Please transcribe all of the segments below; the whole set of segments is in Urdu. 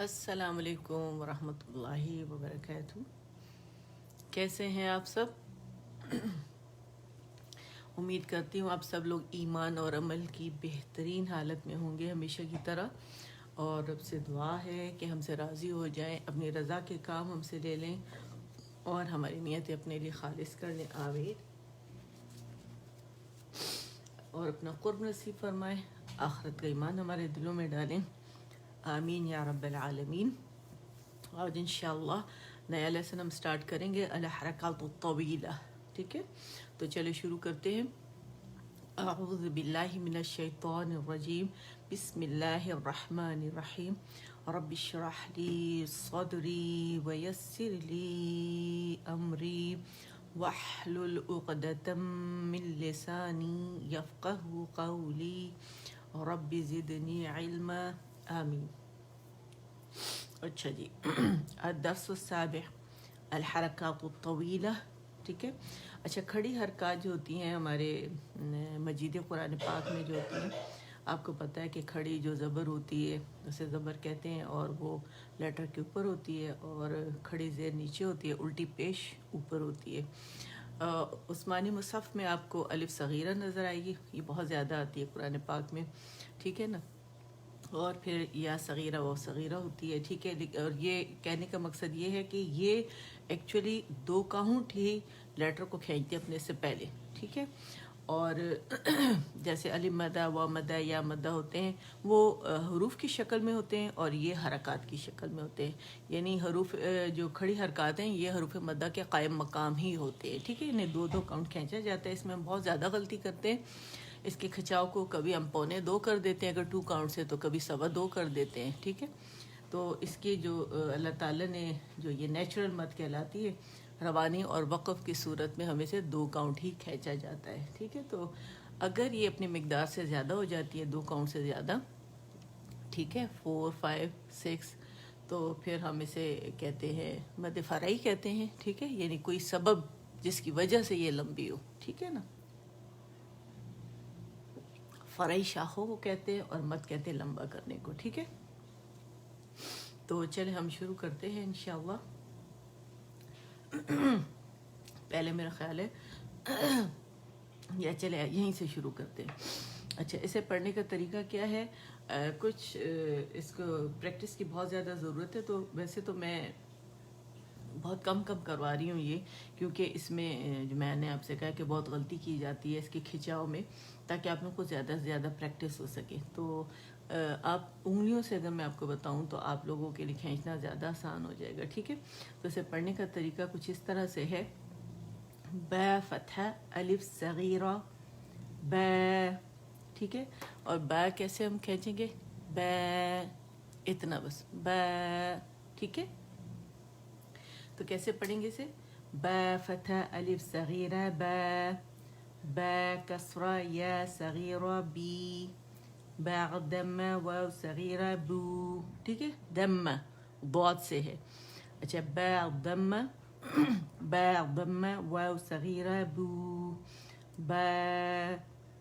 السلام علیکم ورحمۃ اللہ وبرکاتہ. کیسے ہیں آپ سب؟ امید کرتی ہوں آپ سب لوگ ایمان اور عمل کی بہترین حالت میں ہوں گے ہمیشہ کی طرح، اور رب سے دعا ہے کہ ہم سے راضی ہو جائیں، اپنی رضا کے کام ہم سے لے لیں اور ہماری نیتیں اپنے لیے خالص کر لیں. آمین. اور اپنا قرب نصیب فرمائیں، آخرت کا ایمان ہمارے دلوں میں ڈالیں. آمین یا رب العالمین. آج انشاءاللہ نیا لیسن ہم سٹارٹ کریں گے الحرکات الطویلہ. ٹھیک ہے، تو چلے شروع کرتے ہیں. اعوذ باللہ من الشیطان الرجیم، بسم اللہ الرحمن الرحیم. رب اشرح لی صدری ویسر لی امری واحلل عقدۃ من لسانی یفقہ قولی رب زدنی علما. آمین. اچھا جی. الدرس السابع الحرکات الطویلہ. ٹھیک ہے. اچھا، کھڑی حرکات جو ہوتی ہیں ہمارے مجید قرآن پاک میں جو ہوتی ہیں، آپ کو پتہ ہے کہ کھڑی جو زبر ہوتی ہے اسے زبر کہتے ہیں، اور وہ لیٹر کے اوپر ہوتی ہے، اور کھڑی زیر نیچے ہوتی ہے، الٹی پیش اوپر ہوتی ہے. عثمانی مصحف میں آپ کو الف صغیرہ نظر آئے گی، یہ بہت زیادہ آتی ہے قرآن پاک میں. ٹھیک ہے نا. اور پھر یا صغیرہ و صغیرہ ہوتی ہے. ٹھیک ہے. اور یہ کہنے کا مقصد یہ ہے کہ یہ ایکچولی دو کاؤنٹ ہی لیٹر کو کھینچتے اپنے سے پہلے. ٹھیک ہے. اور جیسے الف مدہ و مدہ یا مدہ ہوتے ہیں، وہ حروف کی شکل میں ہوتے ہیں، اور یہ حرکات کی شکل میں ہوتے ہیں. یعنی حروف جو کھڑی حرکات ہیں یہ حروف مدہ کے قائم مقام ہی ہوتے ہیں. ٹھیک ہے. انہیں دو دو کاؤنٹ کھینچا جاتا ہے. اس میں ہم بہت زیادہ غلطی کرتے ہیں. اس کے کھچاؤ کو کبھی ہم 2.25 کر دیتے ہیں اگر 2 کاؤنٹ سے، تو کبھی 2.25 کر دیتے ہیں. ٹھیک ہے. تو اس کی جو اللہ تعالیٰ نے جو یہ نیچرل مد کہلاتی ہے، روانی اور وقف کی صورت میں ہمیں سے 2 کاؤنٹ ہی کھینچا جاتا ہے. ٹھیک ہے. تو اگر یہ اپنی مقدار سے زیادہ ہو جاتی ہے، 2 کاؤنٹ سے زیادہ، ٹھیک ہے، 4 5 6، تو پھر ہم اسے کہتے ہیں مد فرعی کہتے ہیں. ٹھیک ہے. یعنی کوئی سبب جس کی وجہ سے یہ لمبی ہو. ٹھیک ہے نا. فرعی شاخوں کو کہتے ہیں، اور مد کہتے ہیں لمبا کرنے کو. ٹھیک ہے. تو چلے ہم شروع کرتے ہیں انشاءاللہ. پہلے میرا خیال ہے یا چلے یہیں سے شروع کرتے ہیں. اچھا، اسے پڑھنے کا طریقہ کیا ہے؟ کچھ اس کو پریکٹس کی بہت زیادہ ضرورت ہے. تو ویسے تو میں بہت کم کروا رہی ہوں یہ، کیونکہ اس میں جو میں نے آپ سے کہا کہ بہت غلطی کی جاتی ہے اس کے کھچاؤ میں، تاکہ آپ لوگوں کو زیادہ سے زیادہ پریکٹس ہو سکے. تو آپ انگلیوں سے اگر میں آپ کو بتاؤں تو آپ لوگوں کے لیے کھینچنا زیادہ آسان ہو جائے گا. ٹھیک ہے. تو اسے پڑھنے کا طریقہ کچھ اس طرح سے ہے: با فتحہ الف صغیرہ با. ٹھیک ہے. اور با کیسے ہم کھینچیں گے؟ با، اتنا بس، با. ٹھیک ہے. تو کیسے پڑھیں گے اسے؟ با فتح الف صغیرہ با، با کسرہ یا صغیرہ بی، با دمہ واو صغیرہ بو. ٹھیک ہے. دمہ ضاد سے ہے. اچھا، با دمہ با دمہ واو صغیرہ بو، با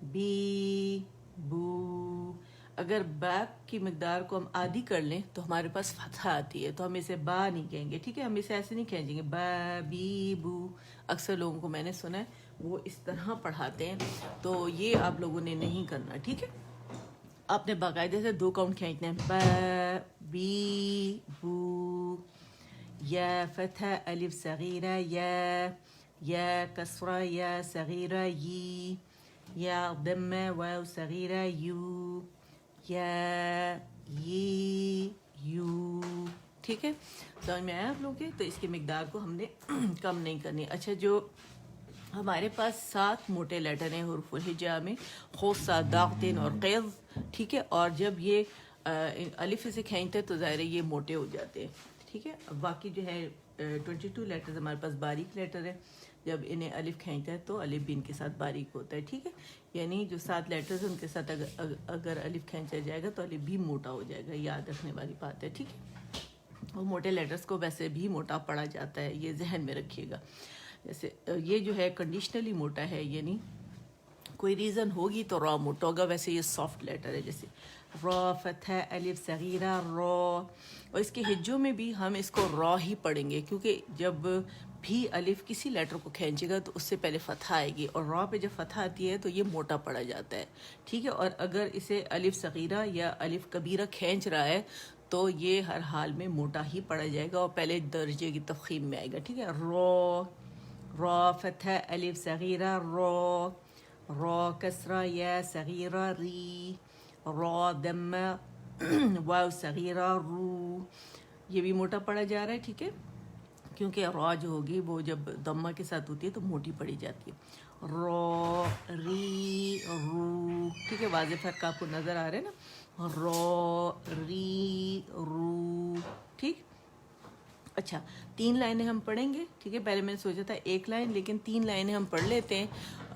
بی بو. اگر با کی مقدار کو ہم آدھی کر لیں تو ہمارے پاس فتحہ آتی ہے، تو ہم اسے با نہیں کہیں گے. ٹھیک ہے. ہم اسے ایسے نہیں کھینچیں گے با بی بو. اکثر لوگوں کو میں نے سنا ہے وہ اس طرح پڑھاتے ہیں، تو یہ آپ لوگوں نے نہیں کرنا. ٹھیک ہے. آپ نے باقاعدے سے 2 کاؤنٹ کھینچنا ہے. با بی بو. یا فتح الف صغیرہ یا کسرہ یا صغیرہ یی، یا ضمہ واو صغیرہ یو، یا یو. ٹھیک ہے. سمجھ میں آیا آپ لوگوں کے؟ تو اس کی مقدار کو ہم نے کم نہیں کرنی. اچھا، جو ہمارے پاس 7 موٹے لیٹر ہیں حروف الہجا میں، خوصہ، داغتین اور قیض. ٹھیک ہے. اور جب یہ الف سے کھینچتے تو ظاہر ہے یہ موٹے ہو جاتے ہیں. ٹھیک ہے. اب باقی جو ہے 22 لیٹرز ہمارے پاس باریک لیٹر ہے. جب انہیں الف کھینچتا ہے تو الف بھی ان کے ساتھ باریک ہوتا ہے. ٹھیک ہے. یعنی جو 7 لیٹرز ہیں ان کے ساتھ اگر الف کھینچا جائے گا تو الف بھی موٹا ہو جائے گا. یاد رکھنے والی بات ہے. ٹھیک ہے. اور موٹے لیٹرز کو ویسے بھی موٹا پڑھا جاتا ہے، یہ ذہن میں رکھیے گا. جیسے یہ جو ہے کنڈیشنلی موٹا ہے، یعنی کوئی ریزن ہوگی تو را موٹا ہوگا. ویسے یہ سافٹ لیٹر ہے. جیسے را فتح الف صغیرہ را. اور اس کے ہجوں میں بھی ہم اس کو را ہی پڑھیں گے کیونکہ جب بھی الف کسی لیٹر کو کھینچے گا تو اس سے پہلے فتح آئے گی اور را پہ جب فتح آتی ہے تو یہ موٹا پڑا جاتا ہے. ٹھیک ہے. اور اگر اسے الف صغیرہ یا الف کبیرہ کھینچ رہا ہے تو یہ ہر حال میں موٹا ہی پڑا جائے گا اور پہلے درجے کی تفخیم میں آئے گا. ٹھیک ہے. را را فتح الف صغیرہ را. را کسرہ یا صغیرہ ری. را دمہ واو صغیرہ رو. یہ بھی موٹا پڑا جا رہا ہے. ٹھیک ہے. کیونکہ را جو ہوگی وہ جب دمہ کے ساتھ ہوتی ہے تو موٹی پڑی جاتی ہے. را ری رو. ٹھیک ہے. واضح فرق آپ کو نظر آ رہا ہے نا. را ری رو. ٹھیک. اچھا 3 لائنیں ہم پڑھیں گے. ٹھیک ہے. پہلے میں نے سوچا تھا 1 لائن لیکن 3 لائنیں ہم پڑھ لیتے ہیں.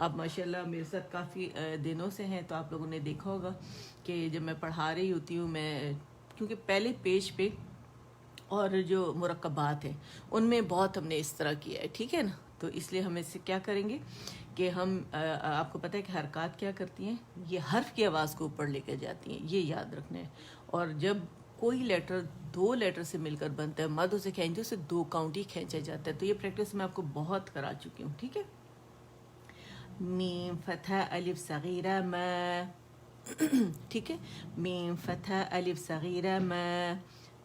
آپ ماشاءاللہ میرے ساتھ کافی دنوں سے ہیں تو آپ لوگوں نے دیکھا ہوگا کہ جب میں پڑھا رہی ہوتی ہوں میں کیونکہ پہلے پیج پہ اور جو مرکبات ہیں ان میں بہت ہم نے اس طرح کیا ہے. ٹھیک ہے نا. تو اس لیے ہم اس سے کیا کریں گے کہ ہم آپ کو پتہ ہے کہ حرکات کیا کرتی ہیں, یہ حرف کی آواز کو اوپر لے کے جاتی ہیں, یہ یاد رکھنا ہے. اور جب کوئی لیٹر 2 لیٹر سے مل کر بنتا ہے مد اسے کھینچے اسے 2 کاؤنٹ ہی کھینچا جاتا ہے. تو یہ پریکٹس میں آپ کو بہت کرا چکی ہوں. ٹھیک ہے. میم فتح الف صغیرہ ما. ٹھیک ہے. میم فتح الف صغیرہ ما.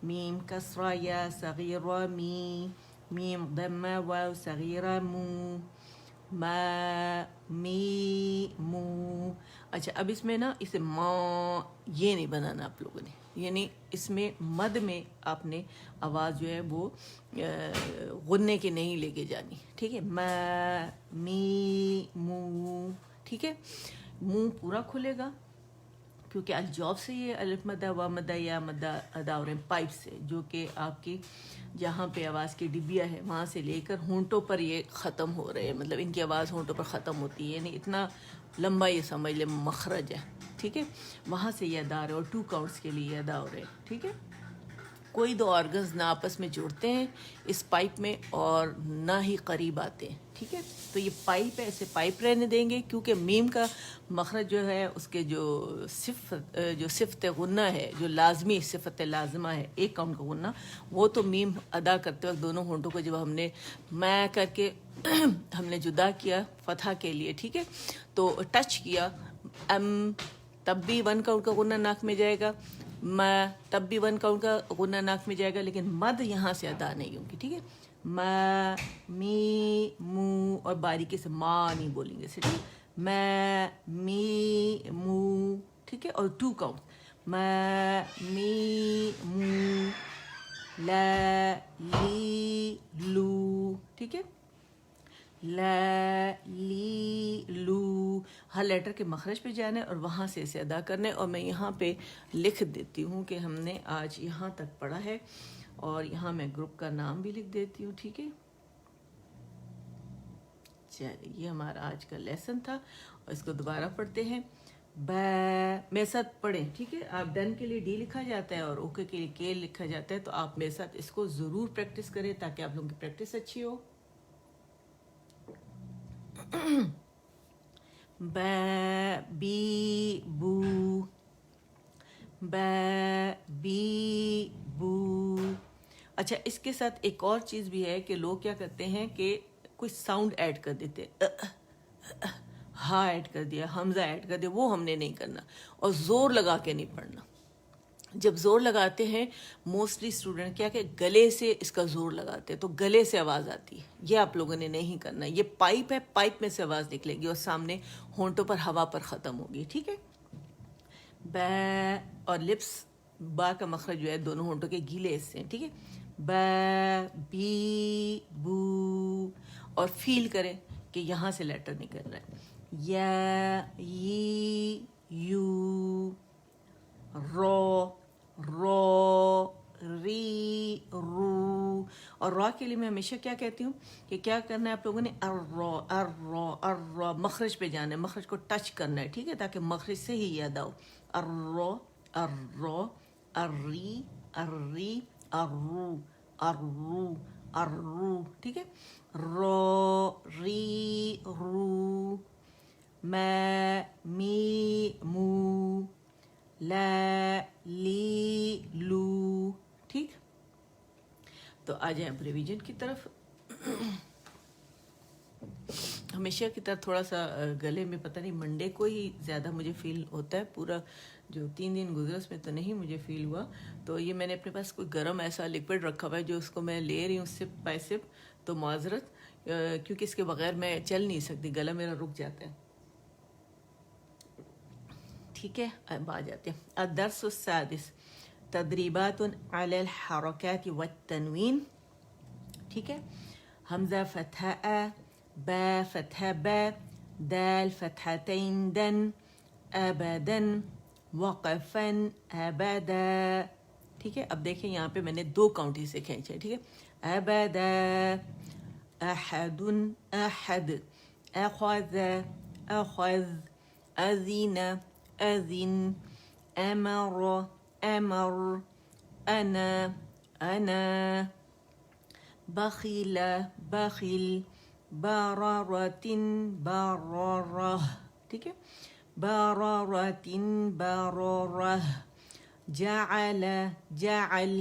میم کسرہ یا صغیرہ می. میم ضمہ واو صغیرہ مو. ما می مو. اچھا اب اس میں نا اسے ما یہ نہیں بنانا آپ لوگوں نے, یعنی اس میں مد میں آپ نے آواز جو ہے وہ غنے کے نہیں لے کے جانی. ٹھیک ہے. ما می مو. ٹھیک ہے. منہ پورا کھلے گا کیونکہ الجوف سے یہ الف مدہ و مدہ یا مدہ ادا ہو رہے ہیں پائپ سے, جو کہ آپ کی جہاں پہ آواز کی ڈبیا ہے وہاں سے لے کر ہونٹوں پر یہ ختم ہو رہے ہیں, مطلب ان کی آواز ہونٹوں پر ختم ہوتی ہے, یعنی اتنا لمبا یہ سمجھ لیں مخرج ہے. ٹھیک ہے. وہاں سے یہ ادا ہو رہے ہیں اور 2 کاؤنٹس کے لیے یہ ادا ہو رہے ہیں. ٹھیک ہے. کوئی 2 آرگنز نہ آپس میں جڑتے ہیں اس پائپ میں اور نہ ہی قریب آتے ہیں. ٹھیک ہے. تو یہ پائپ ہے, اسے پائپ رہنے دیں گے کیونکہ میم کا مخرج جو ہے اس کے جو صفت غنہ ہے, جو لازمی صفت لازمہ ہے 1 کاؤنٹ کا غنہ, وہ تو میم ادا کرتے وقت دونوں ہونٹوں کو جب ہم نے میں کر کے ہم نے جدا کیا فتح کے لیے. ٹھیک ہے. تو ٹچ کیا تب بھی 1 کاؤنٹ کا غنہ ناک میں جائے گا, ما تب بھی 1 کاؤنٹ کا غنہ ناک میں جائے گا, لیکن مد یہاں سے ادا نہیں ہوگی. ٹھیک ہے. ما می مو, اور باریکی سے ما نہیں بولیں گے. ٹھیک ہے. ما می مو. ٹھیک ہے. اور 2 کاؤنٹ ما می مو. لا لی لو. ٹھیک ہے. لا لی لو. ہر لیٹر کے مخرج پہ جانا ہے اور وہاں سے اسے ادا کرنا ہے. اور میں یہاں پہ لکھ دیتی ہوں کہ ہم نے آج یہاں تک پڑھا ہے اور یہاں میں گروپ کا نام بھی لکھ دیتی ہوں. ٹھیک ہے. چلیے یہ ہمارا آج کا لیسن تھا اور اس کو دوبارہ پڑھتے ہیں. با میرے ساتھ پڑھیں. ٹھیک ہے. آپ ڈن کے لیے ڈی لکھا جاتا ہے اور اوکے کے لیے کے لکھا جاتا ہے, تو آپ میرے ساتھ اس کو ضرور پریکٹس کریں تاکہ آپ لوگوں کی پریکٹس اچھی ہو. با بی بو. با بی بو. اچھا اس کے ساتھ ایک اور چیز بھی ہے کہ لوگ کیا کرتے ہیں کہ کوئی ساؤنڈ ایڈ کر دیتے, ہا ایڈ کر دیا, حمزہ ایڈ کر دیا, وہ ہم نے نہیں کرنا. اور زور لگا کے نہیں پڑھنا. جب زور لگاتے ہیں موسٹلی اسٹوڈنٹ کیا کہ گلے سے اس کا زور لگاتے ہیں تو گلے سے آواز آتی ہے, یہ آپ لوگوں نے نہیں کرنا. یہ پائپ ہے, پائپ میں سے آواز نکلے گی اور سامنے ہونٹوں پر ہوا پر ختم ہوگی. ٹھیک ہے. با اور لپس با کا مخرج جو ہے دونوں ہونٹوں کے گیلے حصے ہیں. ٹھیک ہے. با بی بو. اور فیل کریں کہ یہاں سے لیٹر نکل رہا ہے. یا ی یو. رو رو ری رو. اور را کے لیے میں ہمیشہ کیا کہتی ہوں کہ کیا کرنا ہے آپ لوگوں نے, ارو ارو ارو, مخرج پہ جانا ہے, مخرج کو ٹچ کرنا ہے. ٹھیک ہے. تاکہ مخرج سے ہی یاد آؤ. ارو ارو اری اری ارو ارو ارو. ٹھیک ہے. رو ری رو. ما می مو. لا لی لو. ٹھیک, تو آ جائیں اب ریویژن کی طرف. ہمیشہ کی طرح تھوڑا سا گلے میں پتہ نہیں منڈے کو ہی زیادہ مجھے فیل ہوتا ہے, پورا جو 3 دن گزرے اس میں تو نہیں مجھے فیل ہوا. تو یہ میں نے اپنے پاس کوئی گرم ایسا لکوڈ رکھا ہوا ہے جو اس کو میں لے رہی ہوں اس سے پیسے, تو معذرت, کیونکہ اس کے بغیر میں چل نہیں سکتی, گلا میرا رک جاتا ہے. ٹھیک ہے, اب آ جاتے ہیں. الدرس السادس تدریبات علی الحرکات والتنوین. ٹھیک ہے, حمزہ فتحہ ا, با فتحہ با, دال فتحتین دن, ابدن, وقفن ابدا. ٹھیک ہے, اب دیکھیں یہاں پہ میں نے 2 کاؤنٹ ہی سے کھینچے. ٹھیک ہے, ابدا, احد احد, اخذ اخذ, اذن اذن, امر امر, انا انا, بخل بخل, بررت بررہ. ٹھیک ہے, بررت بررہ, جعل جعل,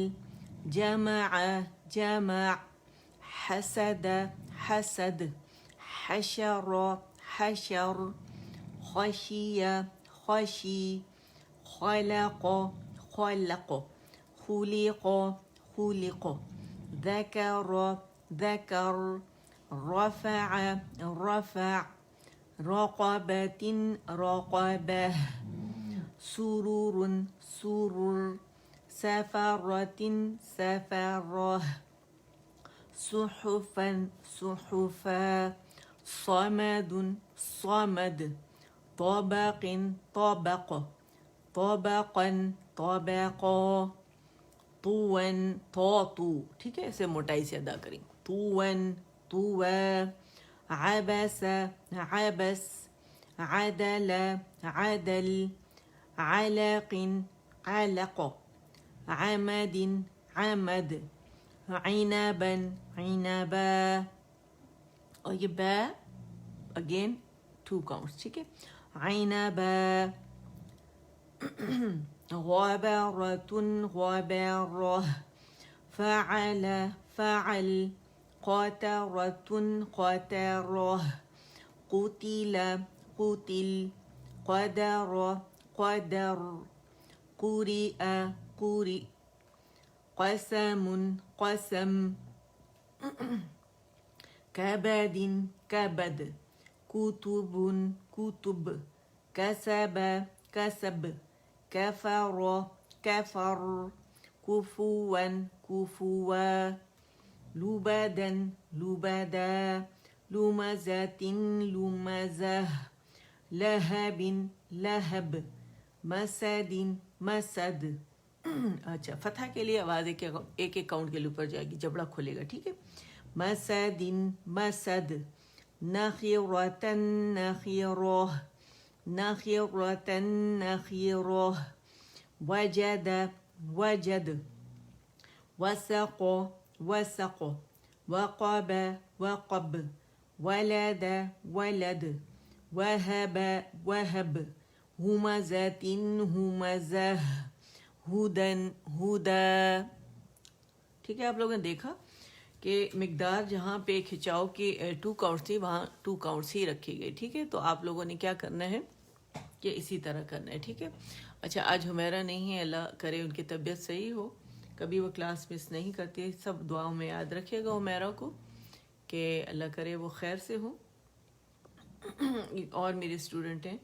جمع جمع, حسد حسد, حشر حشر, خشی خشی, خلق خلق, خلق خلق, ذكر ذكر, رفع رفع, رقبة رقبة, سرور سرور, سفرة سفرة, صحفا صحفا, صمد صمد, طبق طبق, طبقا طبقا, طوً طاطو. ٹھیک ہے, اسے موٹائی سے ادا کریں. طوً طوى, عبس عبس, عدل عدل, علق علق, عمد عمد, عنبا عنبا. اور یہ با اگین 2 counts. ٹھیک ہے, عنبا, غبرة غبرة, فعل فعل, قطرة قطرة, قتل قتل, قدر قدر, قرئ قرئ, قسم قسم, كبد كبد, كتب كتب, كسب كسب, كفر كفر, كفوا كفوا, لبدا لبدا, لمزة لمزة, لهب لهب, مسد مسد. اچھا, فتح کے لیے آواز ایک ایک کاؤنٹ کے لیے اوپر جائے گی, جبڑا کھولے گا. ٹھیک ہے, مسد مسد, نخرة نخرة, نخرة نخرة, وجد وجد, وسق وسق, وقب وقب, ولد ولد, وهب وهب, همزة همزة, ہدن ہدا. ٹھیک ہے, آپ لوگوں نے دیکھا کہ مقدار جہاں پہ کھچاؤ کی 2 counts تھی وہاں 2 counts ہی رکھی گئی. ٹھیک ہے, تو آپ لوگوں نے کیا کرنا ہے کہ اسی طرح کرنا ہے. ٹھیک ہے, اچھا آج حمیرہ نہیں ہے, اللہ کرے ان کی طبیعت صحیح ہو, کبھی وہ کلاس مس نہیں کرتی. سب دعاؤں میں یاد رکھیے گا حمیرہ کو کہ اللہ کرے وہ خیر سے ہو. اور میرے اسٹوڈنٹ ہیں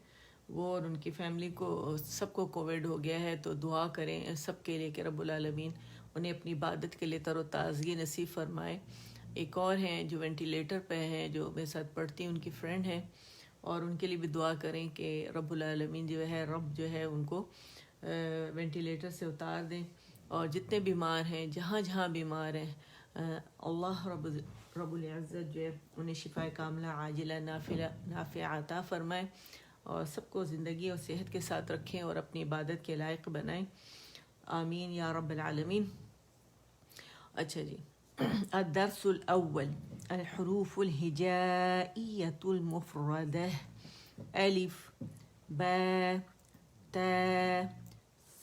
وہ اور ان کی فیملی کو سب کو کووڈ ہو گیا ہے, تو دعا کریں سب کے لیے کہ رب العالمین انہیں اپنی عبادت کے لیے تر و تازگی نصیب فرمائے. ایک اور ہیں جو وینٹیلیٹر پہ ہیں, جو میرے ساتھ پڑھتی ہیں, ان کی فرینڈ ہیں, اور ان کے لیے بھی دعا کریں کہ رب العالمین جو ہے رب جو ہے ان کو وینٹیلیٹر سے اتار دیں. اور جتنے بیمار ہیں, جہاں جہاں بیمار ہیں, اللہ رب العزت جو ہے انہیں شفا کاملہ عاجلہ نافعہ عطا فرمائے, اور سب کو زندگی اور صحت کے ساتھ رکھیں اور اپنی عبادت کے لائق بنائیں. آمین یا رب العالمین. اچھا جی, الدرس الاول الحروف الہجائیۃ المفردہ, الف با تا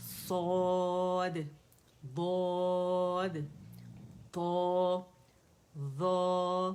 صاد ضاد طا ظا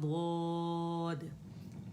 ضاد,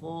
طا,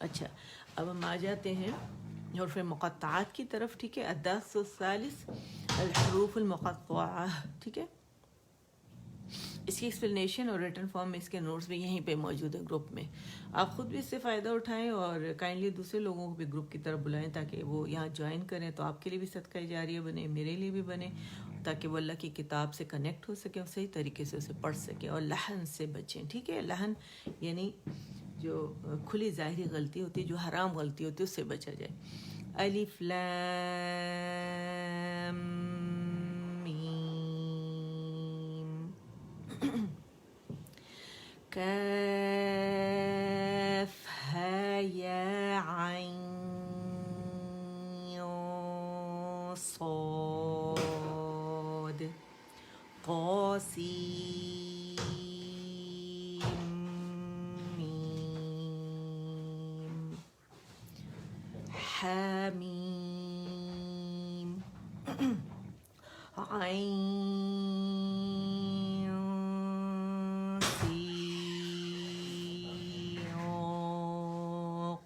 اچھا اب ہم آ جاتے ہیں حروف مقطعات کی طرف. ٹھیک ہے, الدرس الثالث الحروف المقطعہ. ٹھیک ہے, اس کی ایکسپلینیشن اور ریٹن فارم میں اس کے نوٹس بھی یہیں پہ موجود ہیں گروپ میں. آپ خود بھی اس سے فائدہ اٹھائیں اور کائنڈلی دوسرے لوگوں کو بھی گروپ کی طرف بلائیں تاکہ وہ یہاں جوائن کریں, تو آپ کے لیے بھی صدقہ جاریہ بنے, میرے لیے بھی بنے, تاکہ وہ اللہ کی کتاب سے کنیکٹ ہو سکے اور صحیح طریقے سے اسے پڑھ سکے اور لحن سے بچیں. ٹھیک ہے, لحن یعنی جو کھلی ظاہری غلطی ہوتی ہے, جو حرام غلطی ہوتی ہے, اس سے بچا جائے. الف لام کاف ها یا عین صاد طاسیم میم حمیم عین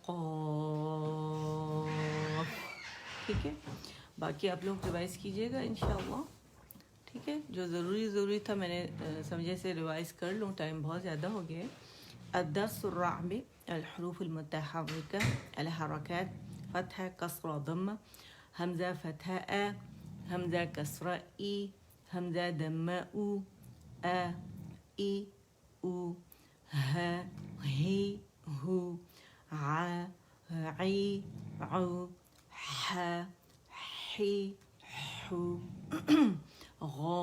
قاف. ٹھیک ہے, باقی آپ لوگ ریوائز کیجیے گا انشاءاللہ. ٹھیک ہے, جو ضروری تھا میں نے سمجھے سے ریوائز کر لوں, ٹائم بہت زیادہ ہو گیا ہے. الدرس الرابع الحروف المتحركة الحركات فتحة كسرة ضمة همزة فتحة أ همزة كسرة إي همزة ضمة أو أ إي أو ه هي هو ع عي عو ح حي حو غا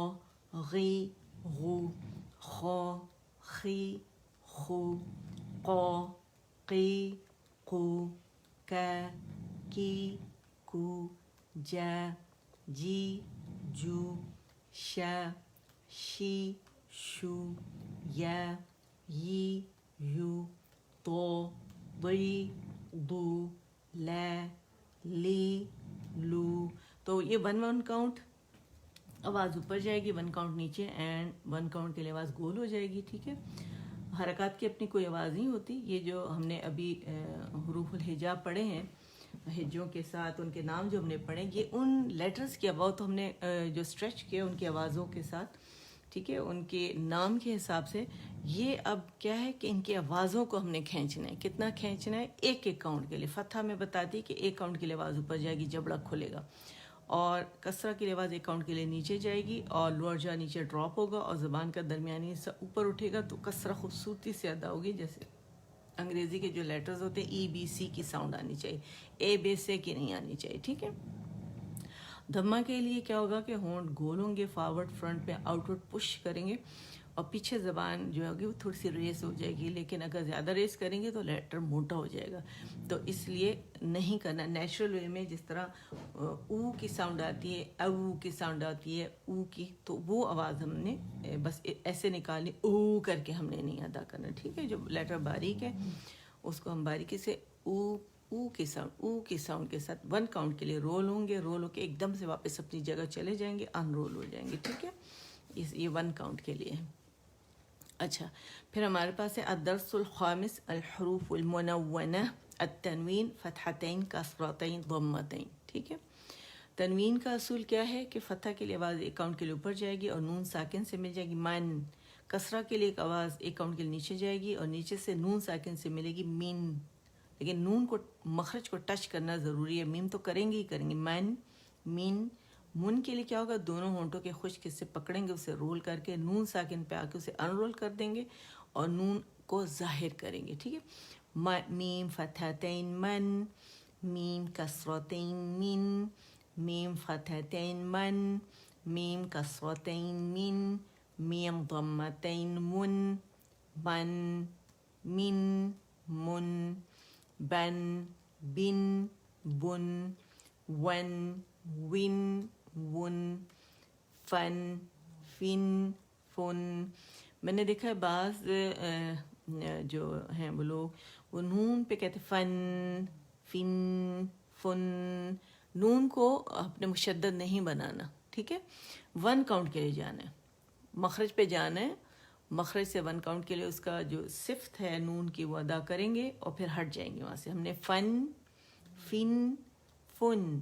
غي غو خا خي خو قا قي قو کا کی کو جا جی جو شا شی شو یا یی یو تو ضی ضو لا لی لو. تو یہ 1 کاؤنٹ آواز اوپر جائے گی, 1 کاؤنٹ نیچے, اینڈ 1 کاؤنٹ کے لیے آواز گول ہو جائے گی. ٹھیک ہے, حرکات کی اپنی کوئی آواز نہیں ہوتی. یہ جو ہم نے ابھی حروف الہجا پڑھے ہیں, ہجوں کے ساتھ ان کے نام جو ہم نے پڑھے, یہ ان لیٹرز کی آواز تو ہم نے جو اسٹریچ کیا ان کی آوازوں کے ساتھ, ٹھیک ہے, ان کے نام کے حساب سے. یہ اب کیا ہے کہ ان کی آوازوں کو ہم نے کھینچنا ہے. کتنا کھینچنا ہے؟ 1 کاؤنٹ کے لیے. فتحہ میں بتاتی کہ 1 کاؤنٹ کے لیے آواز اوپر جائے گی, جبڑا کھلے گا, اور کسرہ کی آواز 1 کاؤنٹ کے لیے نیچے جائے گی, اور لوور جا نیچے ڈراپ ہوگا, اور زبان کا درمیانی حصہ اوپر اٹھے گا. تو کسرہ خوبصورتی سے ادا ہوگی, جیسے انگریزی کے جو لیٹرز ہوتے ہیں ای بی سی کی ساؤنڈ آنی چاہیے, اے بے سے کی نہیں آنی چاہیے. ٹھیک ہے, دھما کے لیے کیا ہوگا کہ ہونٹ گول ہوں گے, فارورڈ فرنٹ پہ آؤٹ ورڈ پش کریں گے, اور پیچھے زبان جو ہوگی وہ تھوڑی سی ریس ہو جائے گی. لیکن اگر زیادہ ریس کریں گے تو لیٹر موٹا ہو جائے گا, تو اس لیے نہیں کرنا. نیچرل وے میں جس طرح او کی ساؤنڈ آتی ہے, او کی ساؤنڈ آتی ہے, او کی, تو وہ آواز ہم نے بس ایسے نکالنی, او کر کے ہم نے نہیں ادا کرنا. ٹھیک ہے, جو لیٹر باریک ہے اس کو ہم باریکی سے او کی ساؤنڈ کے ساتھ 1 کاؤنٹ کے لیے رول ہوں گے. رول ہو کے ایک دم سے واپس اپنی جگہ چلے جائیں گے, ان رول ہو جائیں گے. ٹھیک ہے, یہ 1 کاؤنٹ کے لیے ہے. اچھا, پھر ہمارے پاس ہے الدرس الخامس الحروف المنونہ التنوین فتحتین کسرتین ضمتین. ٹھیک ہے, تنوین کا اصول کیا ہے کہ فتح کے لیے آواز 1 کاؤنٹ کے لیے اوپر جائے گی اور نون ساکن سے مل جائے گی. من. کسرہ کے لیے ایک آواز 1 کاؤنٹ کے لیے نیچے جائے گی اور نیچے سے نون ساکن سے ملے گی مین. لیکن نون کو, مخرج کو ٹچ کرنا ضروری ہے. میم تو کریں گے ہی کریں گے. من مین. من کے لیے کیا ہوگا, دونوں ہونٹوں کے خشک حصے پکڑیں گے, اسے رول کر کے نون ساکن پہ آ کے اسے ان رول کر دیں گے اور نون کو ظاہر کریں گے. ٹھیک ہے, میم فتحتین من, میم کسرتین من, میم فتحتین من, میم کسرتین من, میم ضمتین من, من من من, بن بن بن, ون ون ون, فن فن فن. میں نے دیکھا ہے بعض جو ہیں وہ لوگ وہ نون پہ کہتے فن فن فن. نون کو اپنے مشدد نہیں بنانا. ٹھیک ہے, 1 کاؤنٹ کے لیے جانا ہے, مخرج پہ جانا ہے, مخرج سے 1 کاؤنٹ کے لیے اس کا جو صفت ہے نون کی وہ ادا کریں گے اور پھر ہٹ جائیں گے وہاں سے. ہم نے فن، فن، فن،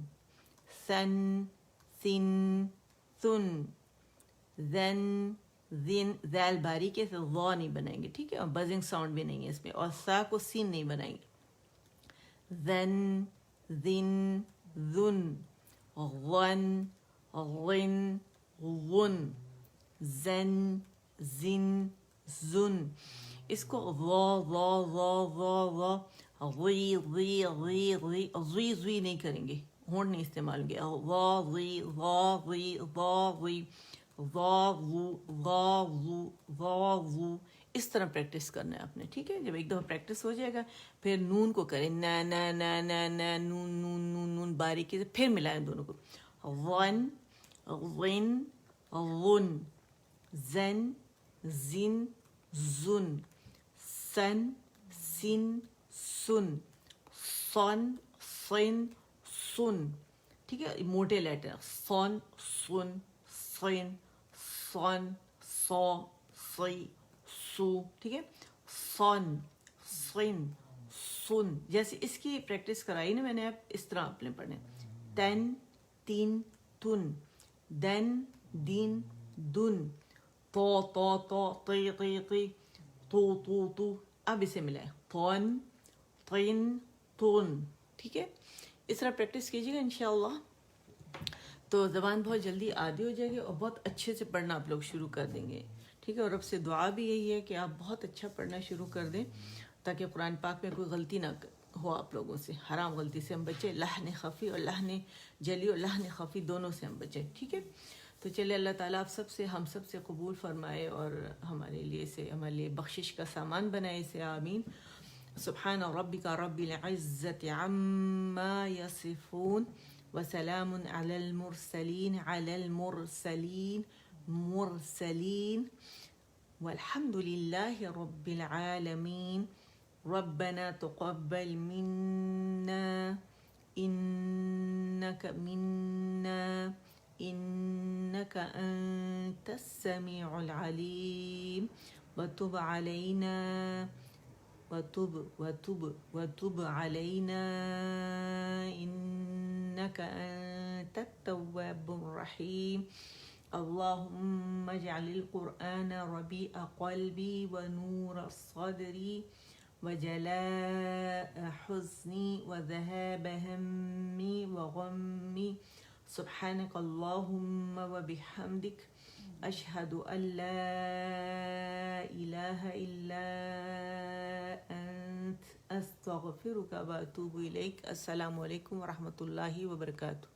سن، سن، سن، زن، زن، ذیل باریکی سے وا نہیں بنائیں گے، ٹھیک ہے، اور بزنگ ساؤنڈ بھی نہیں ہے اس میں، اور سا کو سین نہیں بنائیں گے. زن، زن، زن، غن، غن، غن، زن، زن، زن. اس کو غی غی غی غی غی غی نہیں کریں گے، ہونٹ نہیں استعمال گے. غی غی غی غی اس طرح پریکٹس کرنا ہے آپ نے، ٹھیک ہے. جب ایک دفعہ پریکٹس ہو جائے گا پھر نون کو کریں نا نا نا نا نا نون نون نون نون باریکی سے پھر ملائیں دونوں کو. غن، غن، غن، زن، زن، زن، سن، سن، سن، سن، سن، سن. ٹھیک ہے، موٹے لیٹر سن، سن، سن، سن، سو، سی، سو. ٹھیک ہے، سن، سن، سن. جیسے اس کی پریکٹس کرائی نا میں نے، اب اس طرح آپ نے پڑھنے. تن، تین، تن، دن، دین، دن، تو، تی، تی، تی، تو. اب اسے ملائیں تون، تین، تون. ٹھیک ہے، اس طرح پریکٹس کیجیے گا انشاءاللہ تو زبان بہت جلدی عادی ہو جائے گی اور بہت اچھے سے پڑھنا آپ لوگ شروع کر دیں گے. ٹھیک ہے، اور رب سے دعا بھی یہی ہے کہ آپ بہت اچھا پڑھنا شروع کر دیں تاکہ قرآن پاک میں کوئی غلطی نہ ہو آپ لوگوں سے. حرام غلطی سے ہم بچے، لحن خفی اور لحن جلی اور لحن خفی دونوں سے ہم بچیں. ٹھیک ہے، تو چلے اللہ تعالیٰ آپ سب سے، ہم سب سے قبول فرمائے اور ہمارے لیے سے، ہمارے لیے بخشش کا سامان بنائے اسے. آمین. سبحان ربک رب العزت عما یصفون وسلام علی المرسلین مرسلین والحمد لله رب العالمين. ربنا تقبل منا إنك أنت السميع العليم وتب علينا وتب علينا إنك أنت التواب الرحيم. اللهم اجعل القرآن ربيع قلبي ونور صدري وجلاء حزني وذهاب همي وغمي. سبحانك اللهم وبحمدك أشهد أن لا إله إلا أنت أستغفرك وأتوب إليك. السلام عليكم ورحمة الله وبركاته.